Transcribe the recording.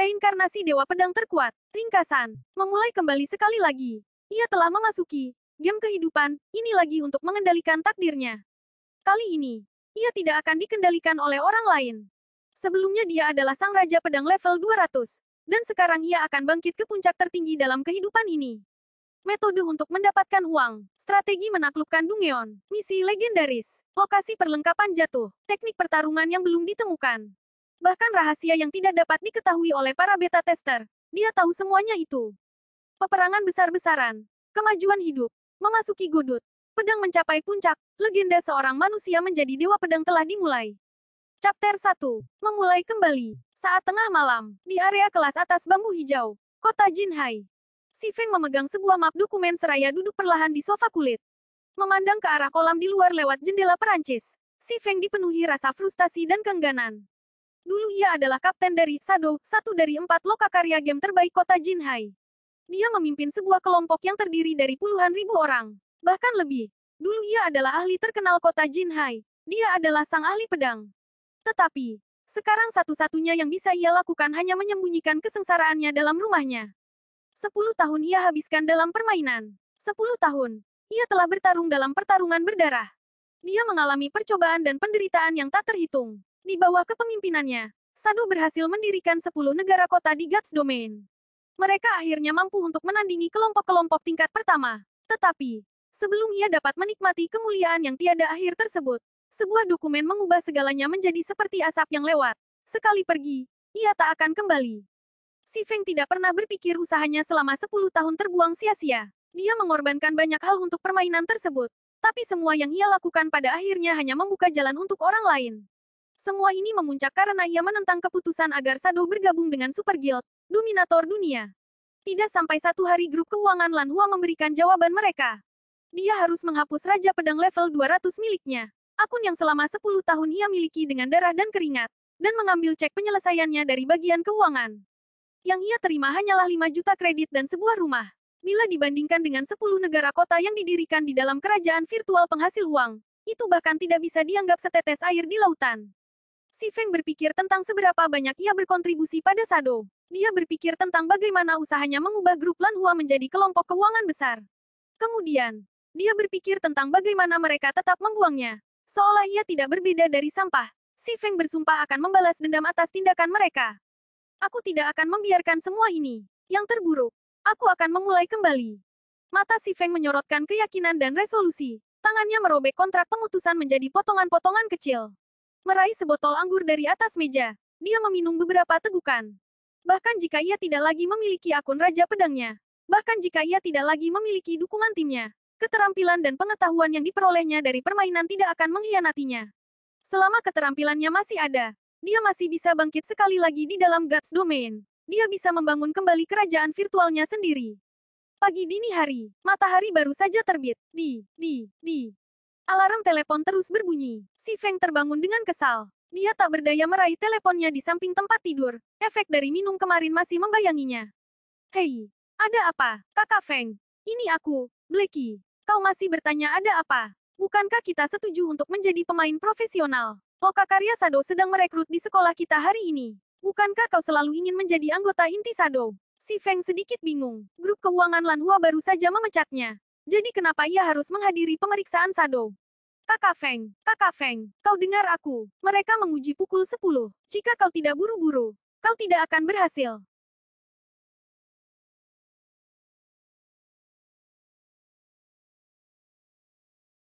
Reinkarnasi Dewa Pedang terkuat. Ringkasan. Memulai kembali sekali lagi. Ia telah memasuki game kehidupan, ini lagi untuk mengendalikan takdirnya. Kali ini, ia tidak akan dikendalikan oleh orang lain. Sebelumnya dia adalah sang Raja Pedang level 200, dan sekarang ia akan bangkit ke puncak tertinggi dalam kehidupan ini. Metode untuk mendapatkan uang, strategi menaklukkan Dungeon, misi legendaris, lokasi perlengkapan jatuh, teknik pertarungan yang belum ditemukan. Bahkan rahasia yang tidak dapat diketahui oleh para beta tester, dia tahu semuanya itu. Peperangan besar-besaran, kemajuan hidup, memasuki Godot, pedang mencapai puncak, legenda seorang manusia menjadi dewa pedang telah dimulai. Chapter 1. Memulai kembali. Saat tengah malam, di area kelas atas bambu hijau, kota Jinhai. Si Feng memegang sebuah map dokumen seraya duduk perlahan di sofa kulit. Memandang ke arah kolam di luar lewat jendela Perancis, si Feng dipenuhi rasa frustasi dan keengganan. Dulu ia adalah kapten dari Shadow, satu dari 4 lokakarya game terbaik kota Jinhai. Dia memimpin sebuah kelompok yang terdiri dari puluhan ribu orang. Bahkan lebih. Dulu ia adalah ahli terkenal kota Jinhai. Dia adalah sang ahli pedang. Tetapi, sekarang satu-satunya yang bisa ia lakukan hanya menyembunyikan kesengsaraannya dalam rumahnya. 10 tahun ia habiskan dalam permainan. 10 tahun. Ia telah bertarung dalam pertarungan berdarah. Dia mengalami percobaan dan penderitaan yang tak terhitung. Di bawah kepemimpinannya, Shadow berhasil mendirikan 10 negara kota di Guts Domain. Mereka akhirnya mampu untuk menandingi kelompok-kelompok tingkat pertama. Tetapi, sebelum ia dapat menikmati kemuliaan yang tiada akhir tersebut, sebuah dokumen mengubah segalanya menjadi seperti asap yang lewat. Sekali pergi, ia tak akan kembali. Si Feng tidak pernah berpikir usahanya selama 10 tahun terbuang sia-sia. Dia mengorbankan banyak hal untuk permainan tersebut. Tapi semua yang ia lakukan pada akhirnya hanya membuka jalan untuk orang lain. Semua ini memuncak karena ia menentang keputusan agar Shadow bergabung dengan Super Guild, dominator dunia. Tidak sampai satu hari grup keuangan Lan Hua memberikan jawaban mereka. Dia harus menghapus Raja Pedang level 200 miliknya. Akun yang selama 10 tahun ia miliki dengan darah dan keringat, dan mengambil cek penyelesaiannya dari bagian keuangan. Yang ia terima hanyalah 5 juta kredit dan sebuah rumah. Bila dibandingkan dengan 10 negara kota yang didirikan di dalam kerajaan virtual penghasil uang, itu bahkan tidak bisa dianggap setetes air di lautan. Si Feng berpikir tentang seberapa banyak ia berkontribusi pada Shadow. Dia berpikir tentang bagaimana usahanya mengubah grup Lan Hua menjadi kelompok keuangan besar. Kemudian, dia berpikir tentang bagaimana mereka tetap membuangnya. Seolah ia tidak berbeda dari sampah, si Feng bersumpah akan membalas dendam atas tindakan mereka. Aku tidak akan membiarkan semua ini. Yang terburuk, aku akan memulai kembali. Mata si Feng menyorotkan keyakinan dan resolusi. Tangannya merobek kontrak pengutusan menjadi potongan-potongan kecil. Meraih sebotol anggur dari atas meja, dia meminum beberapa tegukan. Bahkan jika ia tidak lagi memiliki akun Raja Pedangnya, bahkan jika ia tidak lagi memiliki dukungan timnya, keterampilan dan pengetahuan yang diperolehnya dari permainan tidak akan mengkhianatinya. Selama keterampilannya masih ada, dia masih bisa bangkit sekali lagi di dalam Guts Domain. Dia bisa membangun kembali kerajaan virtualnya sendiri. Pagi dini hari, matahari baru saja terbit. Alarm telepon terus berbunyi. Si Feng terbangun dengan kesal. Dia tak berdaya meraih teleponnya di samping tempat tidur. Efek dari minum kemarin masih membayanginya. Hei, ada apa, Kakak Feng? Ini aku, Blackie. Kau masih bertanya ada apa? Bukankah kita setuju untuk menjadi pemain profesional? Lokakarya Shadow sedang merekrut di sekolah kita hari ini. Bukankah kau selalu ingin menjadi anggota inti Shadow? Si Feng sedikit bingung. Grup keuangan Lan Hua baru saja memecatnya. Jadi kenapa ia harus menghadiri pemeriksaan Shadow? Kakak Feng, kau dengar aku. Mereka menguji pukul 10. Jika kau tidak buru-buru, kau tidak akan berhasil.